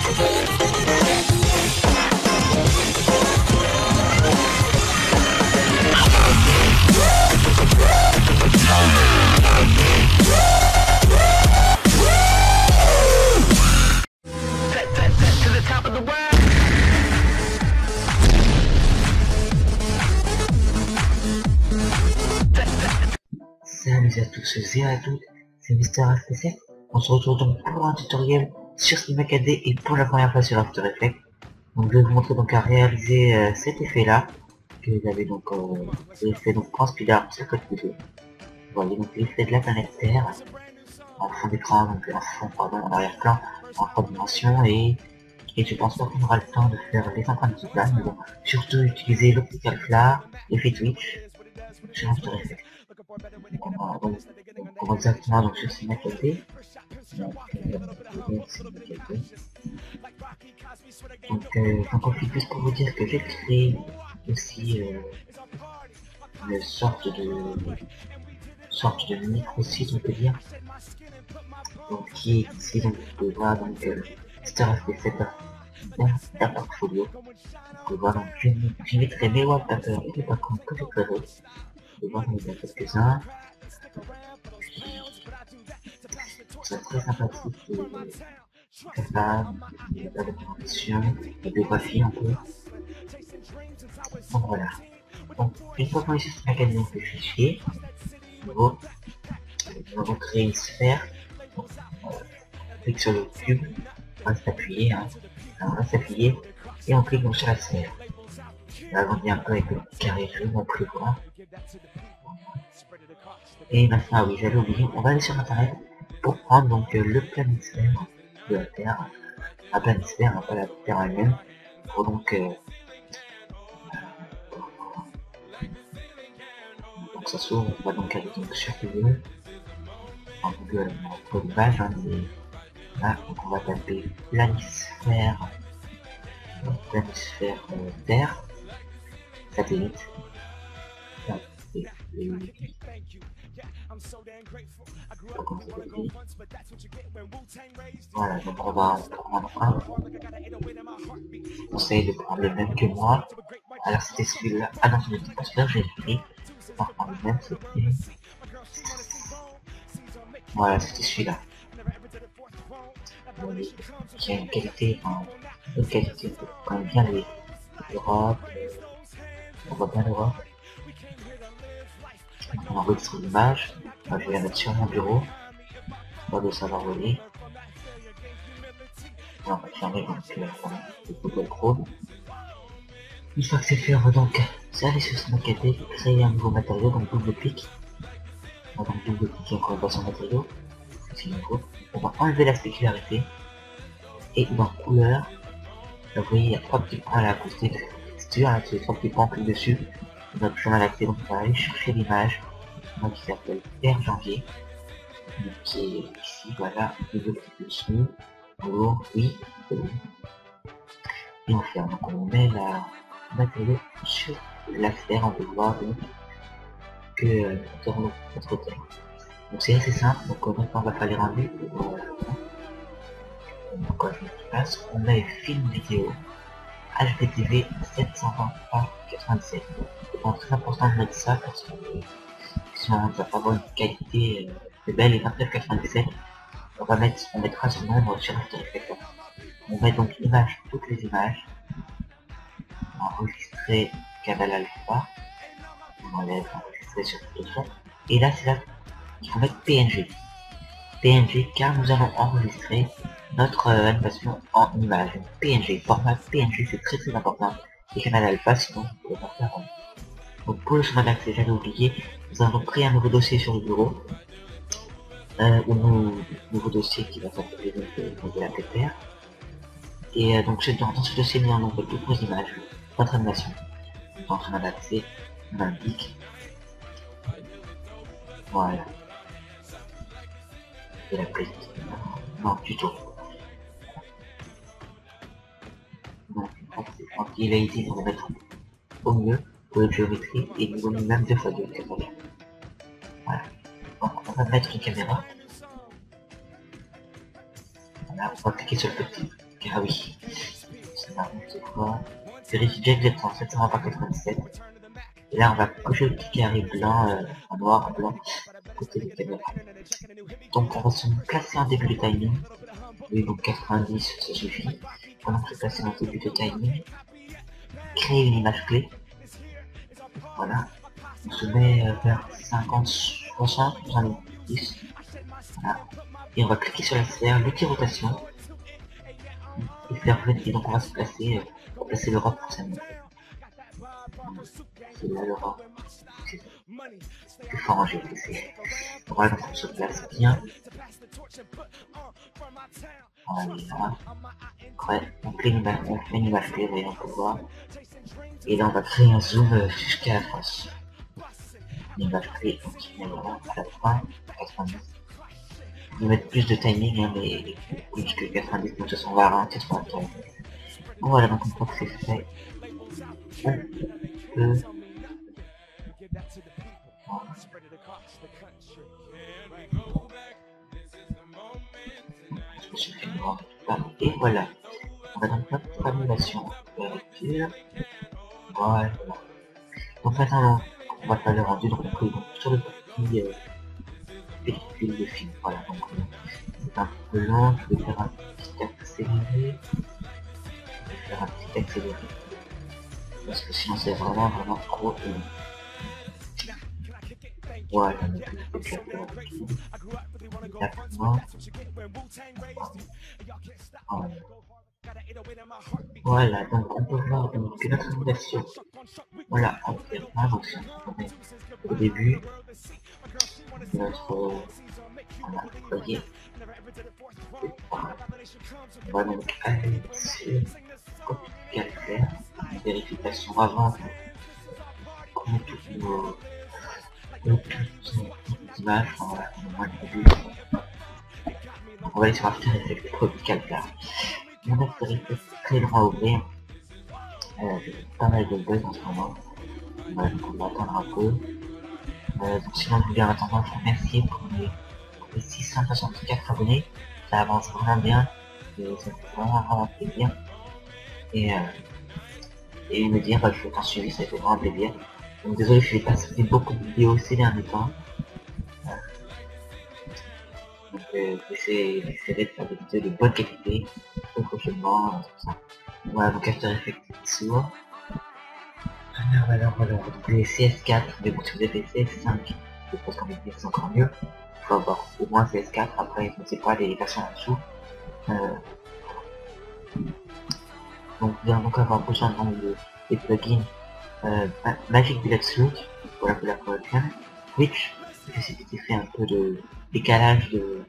Salut à tous et à toutes, c'est Mister FPC. On se retrouve donc pour un tutoriel sur SteamAKD et pour la première fois sur After Effects. Donc je vais vous montrer donc à réaliser cet effet là que j'avais donc fait donc en speedart sur code vidéo. Vous voyez donc l'effet de la planète Terre en fond d'écran, donc en fond pardon, en arrière-plan, en 3 dimensions et je pense pas qu'on aura le temps de faire les empreintes de plan, mais bon, surtout utiliser l'optical flare, l'effet Twitch sur After Effects. Donc on va exactement donc sur SteamAKD. J'en profite juste pour vous dire que j'ai créé aussi une sorte de micro-site, on peut dire, donc qui est ici, donc vous pouvez voir donc Star FP7 dans un portfolio. Vous pouvez voir donc j'y mettrai mes wallpapers et les backgrounds que j'ai créés. Vous pouvez voir donc il y en a quelques-uns. C'est très sympathique, capable, il y a pas de conditions, la biographie un peu. Donc voilà. Donc une fois qu'on est sur SteamAKD, on fait fichier. Nouveau. Nous avons créé une sphère. Donc, on clique sur le cube, on reste appuyé, hein. On reste appuyé et on clique donc sur la sphère. Là on vient un peu avec le carré jaune, on peut le voir. Et maintenant, oui, j'avais oublié, on va aller sur internet pour prendre donc le planisphère de la Terre, un planisphère, pas la Terre elle-même, pour donc ça s'ouvre, on va donc aller donc sur Google, en Google pour l'image, hein, là donc on va taper planisphère Terre, satellite, voilà, donc on va en prendre un. Conseille de prendre le même que moi. Alors c'était celui-là. Ah non, c'est pas celui-là, j'ai pris. On va prendre le même, c'était. Voilà, c'était celui-là. Qui a une qualité, quand même bien l'Europe. On voit bien l'Europe. On enregistre l'image. Moi je vais la mettre sur mon bureau. Pas de savoir voler. On va fermer donc le Google Chrome. Une fois que c'est fait, on va donc aller sur SteamAKD, créer un nouveau matériau, donc double clic. On va donc double cliquer encore une fois sur matériau. C'est nouveau. On va enlever la spécularité. Et dans couleur, vous voyez, il y a 3 petits points là à côté de la texture, là, ces 3 petits points, on clique dessus. Notre chemin d'accès, donc on va aller chercher l'image, qui s'appelle Père Janvier, donc qui est ici, voilà, double clic dessus, lourd, oui, et on ferme. Donc on met la matériau sur la sphère, on peut voir donc que notre terre. Donc c'est assez simple, donc maintenant on va faire les rendus. Voilà. Donc quand je mets en place, on met film vidéo HDTV 720 par 97. C'est très important de mettre ça parce que sinon on va pas avoir une qualité belle et 29,97. On mettra ce nombre sur After Effects. On met donc image, toutes les images. Enregistrer canal alpha. On enlève enregistrer sur Photoshop. Et là c'est là qu'il faut mettre PNG. PNG car nous allons enregistrer notre animation en image. PNG, format PNG, c'est très important. Et canal alpha, sinon vous pouvez pas faire. Donc pour le chemin d'accès, j'avais oublié, nous avons créé un nouveau dossier sur le bureau. Nouveau dossier qui va s'appeler de la PPR. Et donc dans ce dossier, nous avons toutes nos images, notre animation. Dans le chemin d'accès, on indique. Voilà. Et la playlist. Non, tuto. Donc, il a été pour mettre au mieux pour la géométrie et nous donne même 2x2 caméra. Voilà. Donc, on va mettre une caméra. Voilà, on va cliquer sur le petit Ah oui, c'est n'importe quoi. Vérifie bien que vous êtes en 720 par 97. Et là, on va cocher le petit carré blanc, en noir, en blanc, à côté des caméras. Donc, on va se placer en début de timing. Oui, donc 90, ça suffit. Pendant que se placer en début de timing, créer une image clé. Voilà. On se met vers 50, 60, 70. Voilà. Et on va cliquer sur la sphère, l'outil-rotation. Et faire venir. Et donc, on va se placer, on va placer l'Europe pour ça. C'est là l'Europe. C'est plus fort en GTC. Voilà, donc on se place bien. Voilà. Ouais, on fait une image clé, voyons, on peut voir. Et là, on va créer un zoom jusqu'à la France. Une image clé, donc voilà, à la fin, 90. On va mettre plus de timing, hein, mais plus que 90, de toute façon, on va ralentir sur un temps. Bon, voilà, donc une fois que c'est fait, on peut... Et voilà, on va donc notre formulation de lecture. Voilà. Donc maintenant, on va faire le rendu, donc on peut donc sur le petit pellicule de film. Voilà, donc c'est un peu long, je vais faire un petit accéléré. Je vais faire un petit accéléré. Parce que sinon c'est vraiment trop long. Voilà, donc je vais faire un petit exactement. Voilà, donc on peut voir donc, que notre animation, voilà, on fait vraiment, donc si on se met au début, notre, voilà, vous voyez, on va donc aller sur copie caractère, vérification avant, qu'on met toutes nos images, enfin, voilà, on va le début, on va aller sur After Effects, copie caractère. Mon After Effects très long à ouvrir, pas mal de bugs en ce moment, voilà, donc on va attendre un peu. Donc sinon, je voulais en attendant vous remercier pour les 664 abonnés, ça avance vraiment bien, et ça fait vraiment plaisir. Et me dire, je t'en suivi, ça fait vraiment plaisir. Donc désolé, je n'ai pas fait beaucoup de vidéos ces derniers temps. Donc j'essaierai de faire des vidéos de bonne qualité, très prochainement, tout ça. Voilà, donc After Effects s'ouvre. Voilà, donc les CS4, mais bon, si vous avez CS5, je pense qu'en vérité c'est encore mieux. Il faut avoir au moins CS4, après je ne sais pas les versions en dessous. Donc vous allez donc avoir besoin des plugins Magic Deluxe Look, voilà pour la collection, Twitch, j'ai fait un peu de décalage de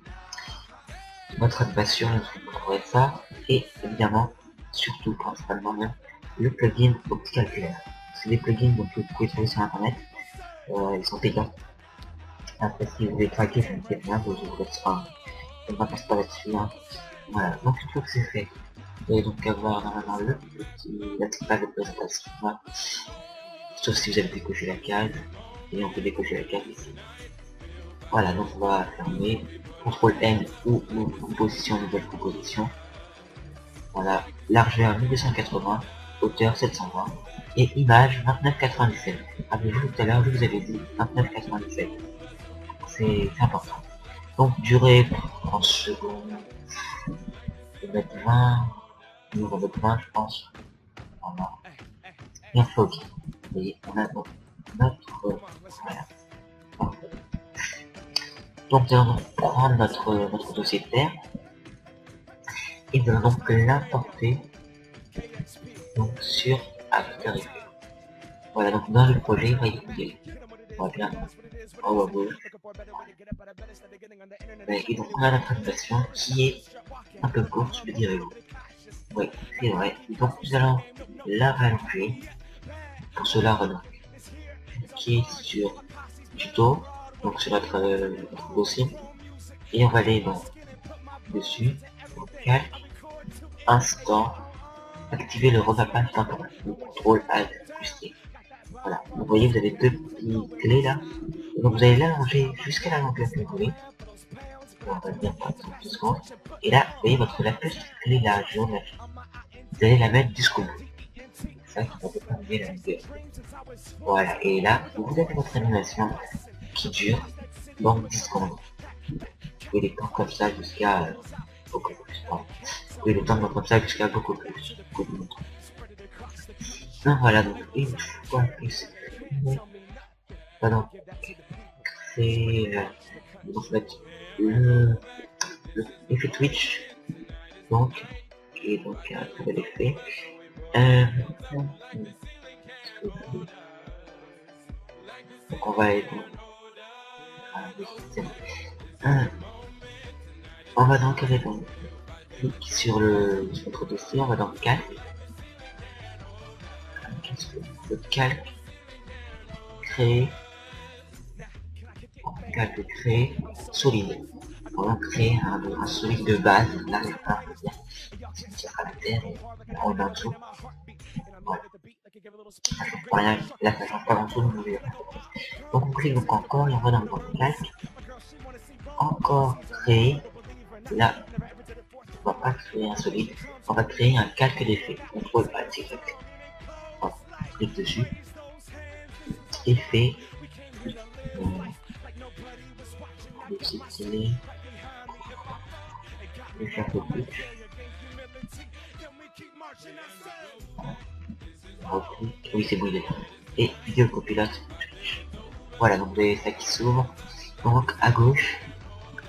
votre animation, vous trouverez ça, et évidemment, surtout principalement même, le plugin OptiCalculator. C'est des plugins donc, que vous pouvez trouver sur internet, ils sont payants. Après si vous voulez craquer, ça ne fait rien, vous ouvrez ça, je ne passe pas là-dessus. Hein. Voilà, donc une fois que c'est fait, vous allez donc avoir normalement la petite page de présentation. Voilà. Sauf si vous avez décoché la case, et on peut décocher la case ici. Voilà, donc on va fermer, CTRL N ou composition, nouvelle composition. Voilà, largeur 1280, hauteur 720, et image 2997. Rappelez-vous tout à l'heure, je vous avais dit 2997. C'est important. Donc durée 30 secondes, je vais mettre 20, je vais mettre 20 je pense. Voilà. Et on fait OK. Vous voyez, on a donc notre... voilà. Parfait. Donc nous allons prendre notre dossier de terre et nous allons donc l'importer donc sur After Effects. Voilà, donc dans le projet, voyez, on va bien en haut à gauche. Et donc on a notre animation qui est un peu courte, je dirais vous. Oui, c'est vrai. Donc nous allons la rallonger. Pour cela, on va cliquer sur tuto, donc sur notre dossier, et on va aller donc dessus, donc calque, instant, activer le remapage temporel, CTRL ALT plus T. Voilà, vous voyez, vous avez deux petites clés là, et donc vous allez l'allonger jusqu'à la longueur que vous voulez. on va dire par 30 secondes. Et là, vous voyez votre la petite clé là, jaune, là, vous allez la mettre jusqu'au bout. Ça qui va déterminer la vidéo. Voilà, et là, vous avez votre animation qui dure donc 10 secondes. Vous pouvez l'étendre comme ça jusqu'à beaucoup plus. Pardon. Vous pouvez l'étendre comme ça jusqu'à beaucoup plus. Donc voilà, donc une fois que c'est fini, pardon, c'est en fait l'effet Twitch, donc, qui est donc un très bel effet. Donc on va aller on va donc avec un clic sur notre dossier, on va dans calque, calque, créer, calque, créer, solide. On va créer un solide de base, là je pas on tire à la terre et on est en dessous. Voilà. Ça change pas rien, là ça change pas grand chose, donc on clique donc encore et on va dans le calque, encore créer, là on va pas créer un solide, on va créer un calque d'effet, contrôle A, voilà, clique dessus, effet, le faire un peu plus. Oui, c'est bon, il est là. Et vidéo copilote. Voilà, donc vous avez ça qui s'ouvre. Donc à gauche,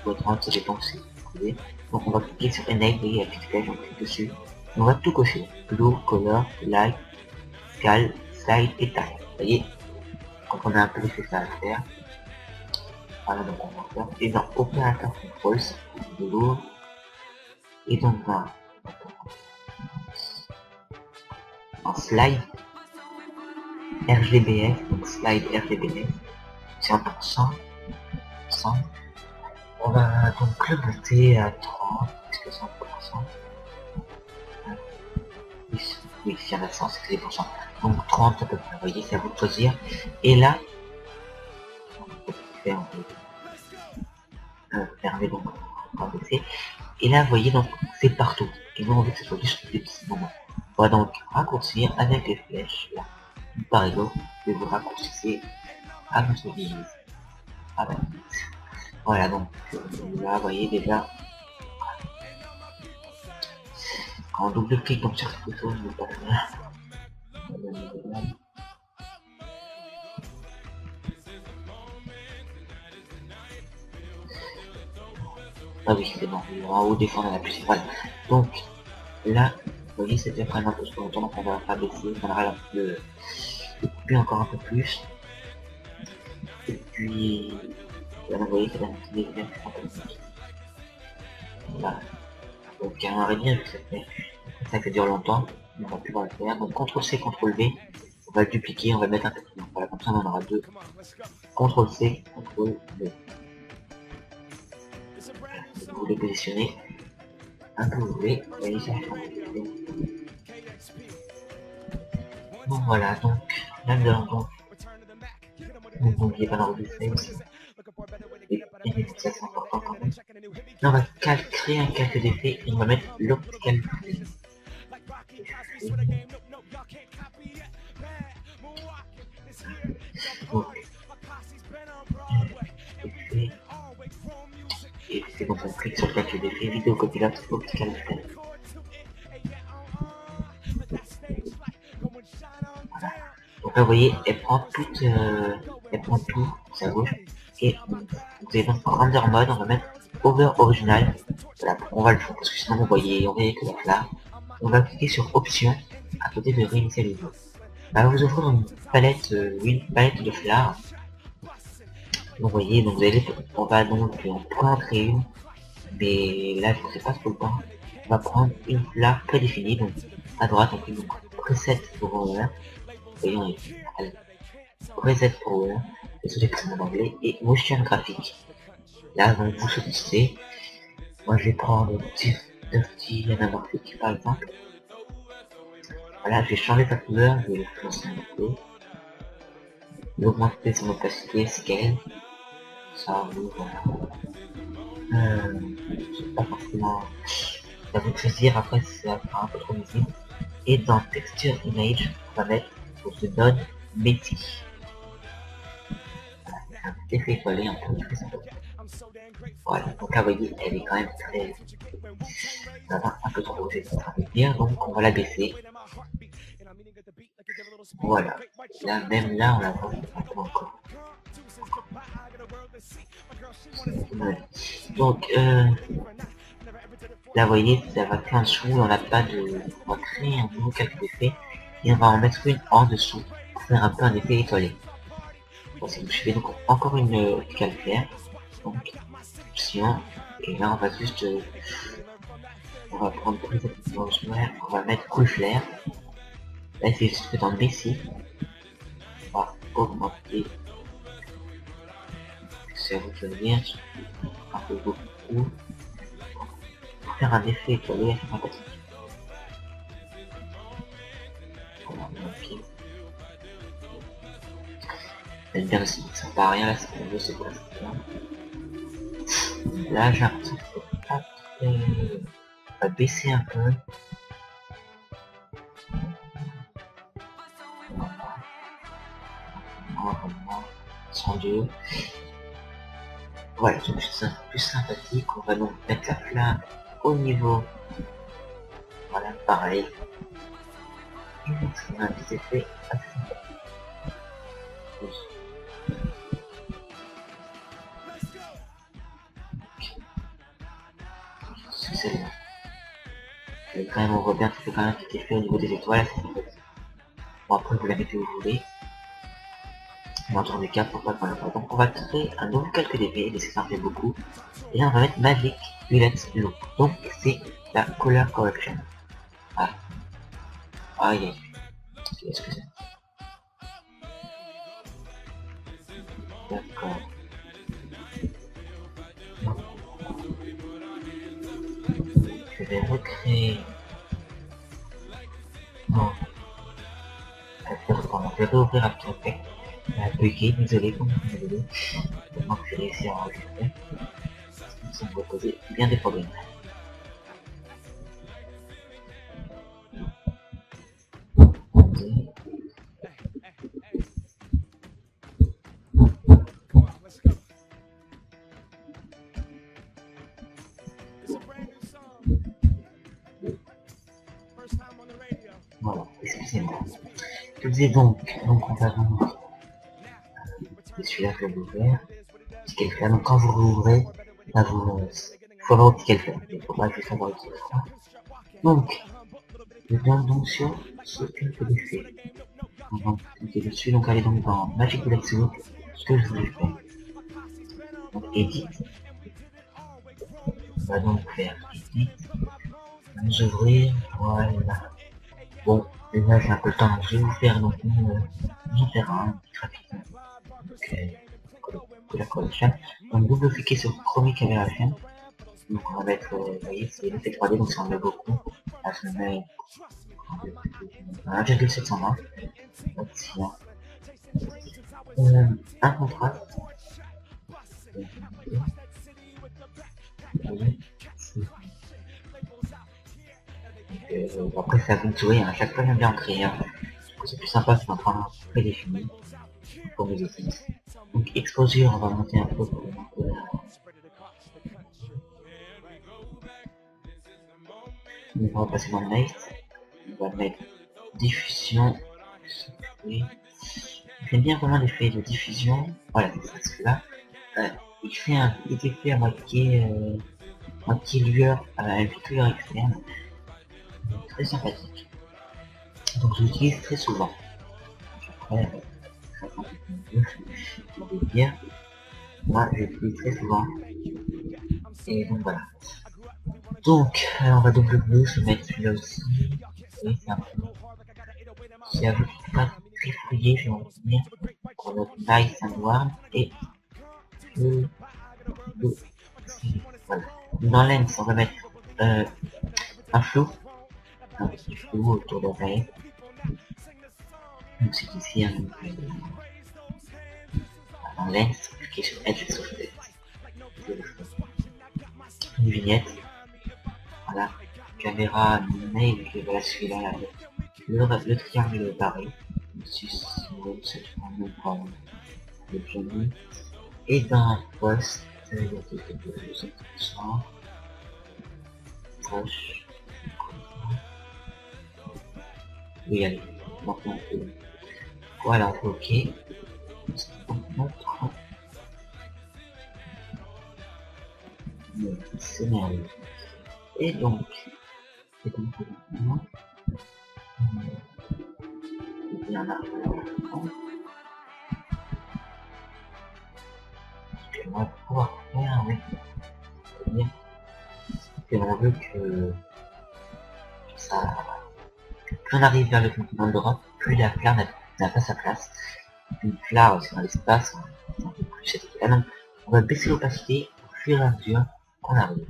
votre rente, ça dépend si vous voulez. Donc on va cliquer sur Enable et la petite flèche, on clique dessus. On va tout cocher. Blue, Color, Light, Scale, Slide et Tag. Vous voyez, quand on a un peu laissé ça à faire. Voilà, donc on va faire. Et dans Opérateur Control, c'est de lourd. Et donc en Slide, RGBS, donc Slide RGBS, c'est 100%. On va donc le monter à 30, est-ce que 100%? Oui, il y en a 100, c'est 10%. Donc 30 à peu près, vous voyez, c'est à vous de choisir. Et là, on peut fermer donc on va baisser. Et là, vous voyez, donc c'est partout. Et nous, on veut que ce soit juste des petits moments. On va donc raccourcir avec les flèches, là. Par exemple, et vous raccourcissez à votre guise. Ah ben, voilà, donc là, vous voyez déjà, quand on double-clique donc sur cette photo, je ne vais pas faire. Ah oui, c'est bon, en haut des fois on a plus. Voilà. Donc là, vous voyez, c'était vraiment un peu trop longtemps, donc on va faire baisser, on aura de couper encore un peu plus. Et puis, là, vous voyez, c'est un petit dégât un peu plus. Voilà. Donc on aurait bien vu que ça fait dure longtemps, on va pouvoir le faire. Donc CTRL-C, CTRL-V, on va le dupliquer, on va le mettre un peu plus loin. Voilà, comme ça on en aura deux. CTRL-C, CTRL-V. Vous les positionnez un peu où vous voulez, voyez ça. Bon voilà, donc là nous allons donc n'oubliez pas d'enregistrer aussi. Et ça c'est important quand même. Là on va créer un calque d'effet et on va mettre l'optical. Donc, et c'est donc on clique sur le calque d'effet, vidéo copilote, optical. Voilà. Donc là vous voyez, elle prend tout sa gauche. Et vous allez donc render mode, on va mettre over original. Voilà, on va le faire parce que sinon vous voyez que la là. On va cliquer sur option à côté de réinitialiser. Là vous ouvrir une palette, de fleurs. Donc vous voyez, donc vous allez, on va donc on pourra en créer une, mais là je ne sais pas trop le temps. On va prendre une fleur prédéfinie, donc à droite on clique donc preset pour voyons preset pour et sous l'extrême en anglais et motion graphique. Là donc vous choisissez. Moi je vais prendre Dirty Anamorphic par exemple. Voilà, je vais changer sa couleur, je vais le lancer un peu. L'augmenter son opacité, scale. Ça, oui, voilà. C'est pas forcément à vous de choisir, après c'est un peu trop visible. Et dans Texture Image, on va mettre pour ce donne Messi. Voilà, c'est un petit effet étoilé, un peu très sympa. Voilà, donc vous voyez, elle est quand même très... Ça va un peu trop rouge, ça va bien, donc on va la baisser. Voilà, là même là on la voit un peu encore. Ouais. Donc là vous voyez, ça va créer un dessous, on n'a pas de... On va créer un nouveau calque d'effet et on va en mettre une en dessous pour faire un peu un effet étoilé. Bon, je fais donc encore une calcaire, donc option, et là on va juste... on va prendre plus de on va mettre cool flare. Là c'est juste que dans le BC, on va augmenter, c'est à vous de venir, un peu beaucoup, pour faire un effet étoilé assez sympathique. Voilà, ok. Elle bien aussi, ça sert pas à rien là, c'est mieux, c'est quoi, là j'ai l'impression que c'est pas très... On va baisser un peu. Normalement, 102. Voilà, donc c'est plus sympathique. On va donc mettre la flamme au niveau. Voilà, pareil. Et donc c'est un petit effet assez sympathique. C'est celle-là. Et quand même, on voit bien que ça fait quand même un petit effet au niveau des étoiles, c'est sympathique. Bon, après, vous la mettez où vous voulez. Mais en tour des cas, pourquoi pas. Donc, on va créer un nouveau calque d'épée, mais ça fait beaucoup. Et là, on va mettre Magic Bullet Loop. Donc, c'est la Color Correction. Ah. Aïe, aïe. Qu'est-ce que c'est? D'accord. Je vais recréer... Non. Je vais réouvrir After Effects. Bugué, désolé pour moi, désolé. Maintenant que j'ai réussi à enregistrer, ça me va poser bien des problèmes. Voilà, excusez-moi. Je disais donc on va donc... celui-là, je vais l'ouvrir. Petit calcul. Donc quand vous rouvrez, là vous... faut avoir un petit calcul. Il faudra juste avoir un petit calcul. Donc, je viens donc sur ce calcul d'effet. On va cliquer dessus, donc allez donc dans Magic Bullet Loop, ce que je voulais faire. Donc Edit. On va donc faire Edit. Nous ouvrir, voilà. Bon, déjà j'ai un peu le temps, donc je vais vous faire donc une faire un petit rapidement. Donc la collection. Donc double cliquer sur Chromic Aberration. Donc on va mettre, vous voyez, c'est l'effet 3D, donc ça en met beaucoup. Là je mets 1,720. Un contraste. Après c'est à vous de jouer, à chaque fois j'aime bien en créer un. C'est plus sympa que d'en prendre un prédéfini pour mes outils. Donc exposure, on va monter un peu pour monter. On va passer dans le night. On va mettre diffusion. J'aime bien vraiment l'effet de diffusion. Voilà, c'est ça, parce que là, il fait un petit effet à moitié lueur, une petite lueur externe. Très sympathique. Donc je l'utilise très souvent. Après, je vais dire, moi je l'utilise très souvent. Et donc voilà. Donc, on va double bleu, se mettre celui-là aussi. Oui, c'est un peu... Si à vous pas très fouillé, je vais en retenir pour notre nice and warm et le voilà. Dans lens, on va mettre un flou, un petit flou autour de l'oreille. Donc c'est ici un en lens, cliquez sur Edge Software. une vignette. Voilà, caméra, mail, et voilà celui-là, le triangle barré. 6, 7, le jaune. Et dans un poste, il y a quelque chose intéressant. Proche. Oui, allez, maintenant on peut. Voilà, on peut OK. C'est merveilleux. Et donc, il y en a on va pouvoir faire, oui, c'est-à-dire que l'on veut que ça, plus on arrive vers le continent d'Europe, plus la flare n'a pas sa place. Une flare, c'est dans l'espace, un peu plus cette donc on va baisser l'opacité au fur et à mesure qu'on arrive.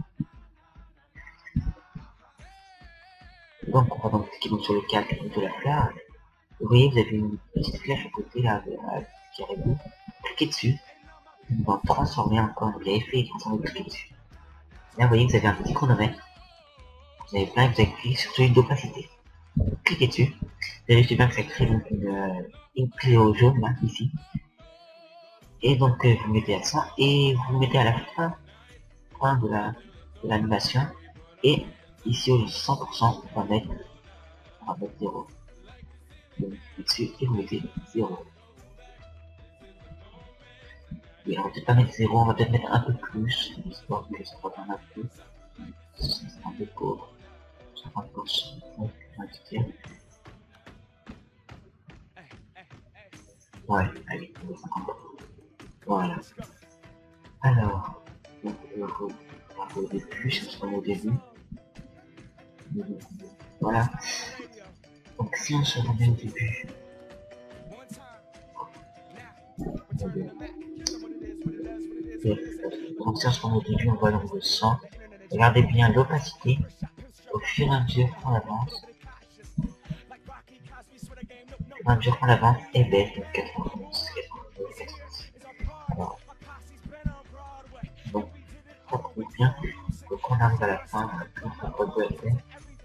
Donc on va donc cliquer sur le cadre de la flare. Vous voyez, vous avez une petite flèche à côté là, qui arrive. Cliquez dessus. On va transformer encore, donc effet et transformer, cliquez dessus. Là, vous voyez, vous avez un petit chronomètre. Vous avez plein, vous avez cliqué sur celui d'opacité. Cliquez dessus. Vérifiez bien que ça crée donc une clé jaune là, ici. Et donc vous mettez à ça et vous mettez à la fin de l'animation. Et ici au 100%, on va mettre 0. Vous mettez dessus et vous mettez 0. Et on va peut-être pas mettre 0, on va peut-être mettre un peu plus, histoire que ça va un peu. C'est un peu pauvre. 50%. Ouais, allez, 50%. Voilà. Alors, donc, au début, je pense au début. Voilà. Donc si on se remet au début. Donc si on se remet au début, on voit donc le 100. Regardez bien l'opacité. Au fur et à mesure qu'on avance. Au fur et à mesure qu'on avance, et baisse donc 91, 92, 86. Alors, donc, ça prouve bien que quand on arrive à la fin, on fait pas de effet.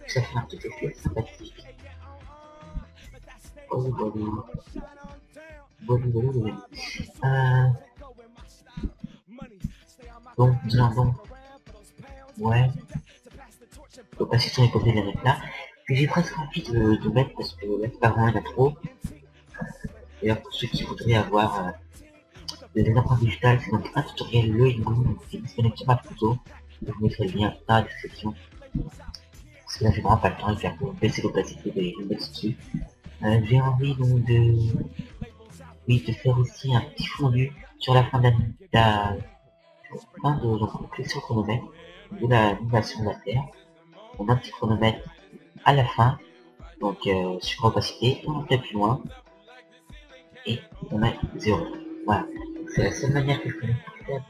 Ça fait un petit effet sympathique. Oh, bon, disons, ouais. L'opacité est côté de la mettre là. Puis j'ai presque envie de mettre parce que là, apparemment il y en a trop. D'ailleurs, pour ceux qui voudraient avoir des empreintes digitales, c'est donc un tutoriel le Ingo qui est disponible sur ma photo. Je vous mettrai le lien dans la description. Parce que là, j'ai vraiment pas le temps de faire pour baisser l'opacité et le mettre dessus. J'ai envie donc de faire aussi un petit fondu sur la fin de la fin de donc cliquer sur le chronomètre de l'animation de la Terre. On a un petit chronomètre à la fin, donc sur opacité, on va plus loin et on met 0. Voilà, c'est la seule manière que je connais pour faire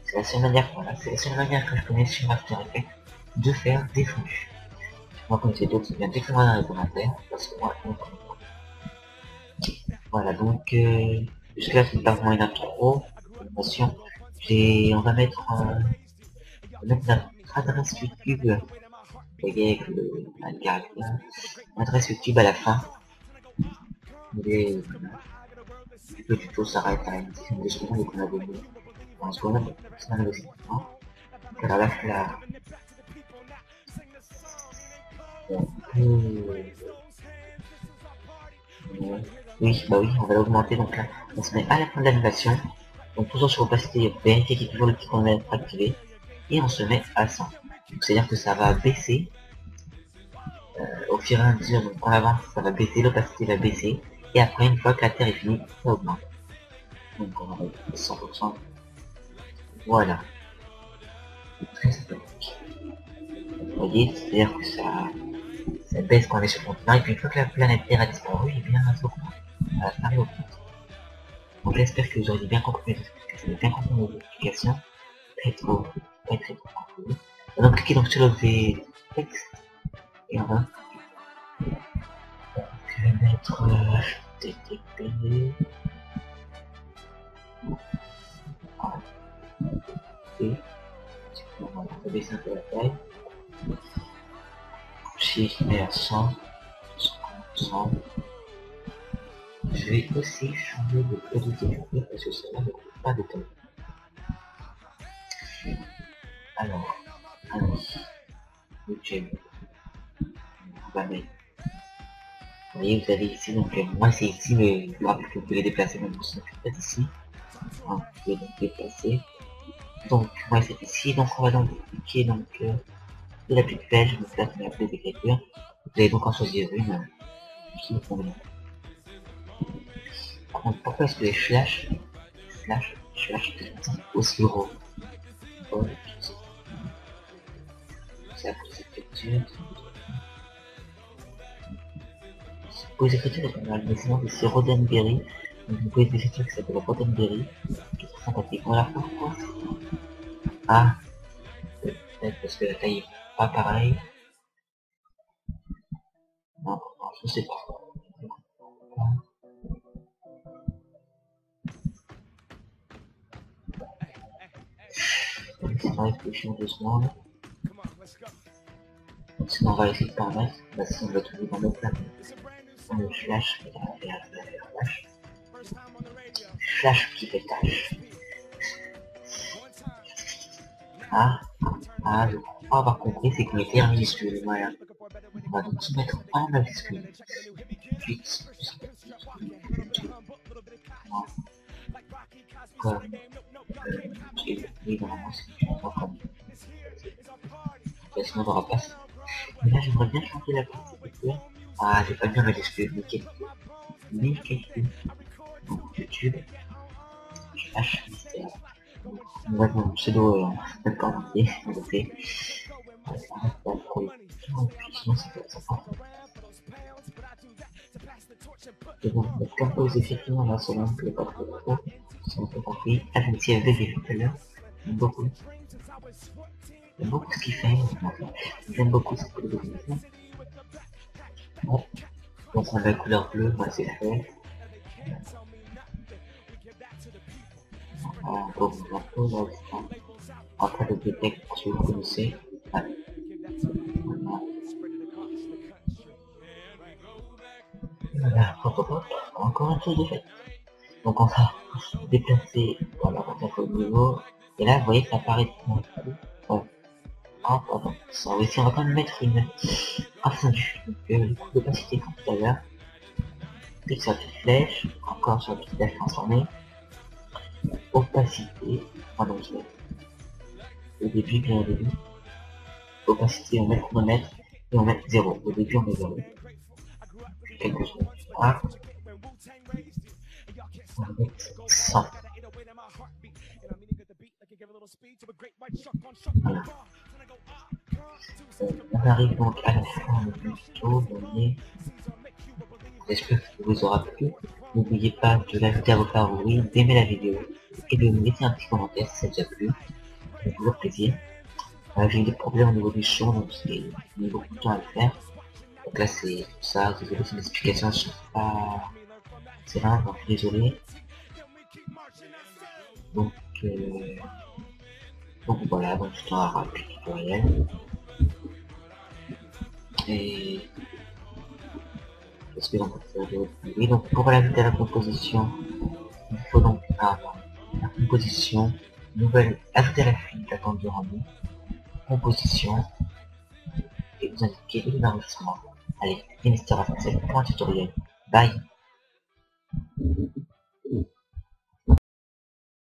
c'est la seule manière, voilà, c'est la seule manière que je connais sur After Effects de faire des fondus. Moi, comme c'est d'autres, bien dites-moi dans les commentaires, parce que moi, je ne connais pas. Voilà, donc jusque-là, c'est pas vraiment une intro, attention. On va mettre notre adresse YouTube, vous voyez, avec le caractère, adresse YouTube à la fin. Et le tuto s'arrête à une dizaine de secondes et qu'on a donné en seconde, c'est un investissement. Donc à la flare, oui, bah oui, on va l'augmenter, donc là, on se met à la fin de l'animation, donc toujours sur opacité, vérifier qu'il y a toujours le petit chronomètre activé, et on se met à 100. Donc c'est-à-dire que ça va baisser, au fur et à mesure, donc on avance, ça va baisser, l'opacité va baisser, et après, une fois que la Terre est finie, ça augmente. Donc on va mettre 100%. Voilà. C'est très sympathique. Vous voyez, c'est-à-dire que ça baisse quand on est sur le continent, et puis une fois que la planète Terre a disparu, et bien ça augmente. Voilà, ça arrive au compte. Donc j'espère que vous aurez bien compris mes explications, bien compris mes explications. Très compris. Donc cliquez donc sur l'objet texte, et on va mettre HTTP. On va baisser un peu la taille. Si je mets à 100, 100. Je vais aussi changer de qualité parce que cela ne coûte pas de temps. Alors, allons-y. YouTube. On va mettre. Vous voyez, vous avez ici, donc moi c'est ici, mais je vous rappelle que vous pouvez déplacer même si vous êtes ici. Vous pouvez donc déplacer. Donc moi c'est ici, donc on va donc cliquer donc de la plus belle, je me place dans la plus d'écriture. Vous allez donc en choisir une qui vous convient. Par contre, pourquoi est-ce que les slash sont aussi gros? C'est la plus écriture. Pour les écritures, c'est pas mal, mais sinon c'est Roddenberry. Donc vous pouvez des écritures qui s'appellent Roddenberry, qui sont sympathiques. Voilà pourquoi. Ah, peut-être parce que la taille est pas pareille. Non, non, je sais pas. Laissez-moi réfléchir 2 secondes. Sinon on va essayer de permettre. Bah si on va trouver dans notre plan. On le flash, flash qui fait tâche. Ah, je crois avoir compris, c'est qu'on était en minuscule, voilà. On va donc se mettre en majuscule. Ensuite, comme j'ai pris normalement c'est une fois comme sinon on aura pas. Mais là j'aimerais bien changer la petite. Ah, j'ai pas bien majuscule, nickel. Donc YouTube, H mystère. On va mon pseudo d'accord entier, on fait. Sinon c'est ça. Et bon, comme vous effectivement là, selon que les pas trop, si on peut compris, FNCF vérifié tout à l'heure, beaucoup. J'aime beaucoup ce qu'il fait, j'aime beaucoup cette couleur de dessin. Bon. Donc on a la couleur bleue, moi c'est fait. On peut vous un peu là, après le détecte si vous connaissez. Voilà. Voilà, hop, encore un chose de fait. Donc on va déplacer, voilà, on va au niveau, et là vous voyez que ça apparaît tout d'un coup. Ouais. Ah pardon, ça va aussi, on va quand même mettre une incendie. Donc le coup d'opacité comme tout à l'heure. Clique sur la petite flèche, encore sur la petite flèche transformée. Opacité, pardon, je vais au début, bien au début. Opacité, on met le chronomètre et on met 0. Au début, on met 0. Quelque chose. Ah. On va mettre 100. Voilà. On arrive donc à la fin du tuto. J'espère que vous aura plu. N'oubliez pas de l'ajouter à vos favoris, d'aimer la vidéo et de me laisser un petit commentaire si ça vous a plu. Ça fait toujours plaisir. J'ai eu des problèmes au niveau du son, donc j'ai mis beaucoup de temps à le faire. Donc là c'est ça, désolé si mes explications sont pas excellentes, donc désolé. Donc voilà, donc c'est un rapide tutoriel. Et qu'est-ce que l'on peut faire d'autre? Oui, donc pour l'ajouter à la composition, il faut donc la composition, nouvelle, ajouter la fuite d'attente de rendu, composition, et vous indiquez le l'enregistrement. Allez, Mr. Tutoriel. Bye.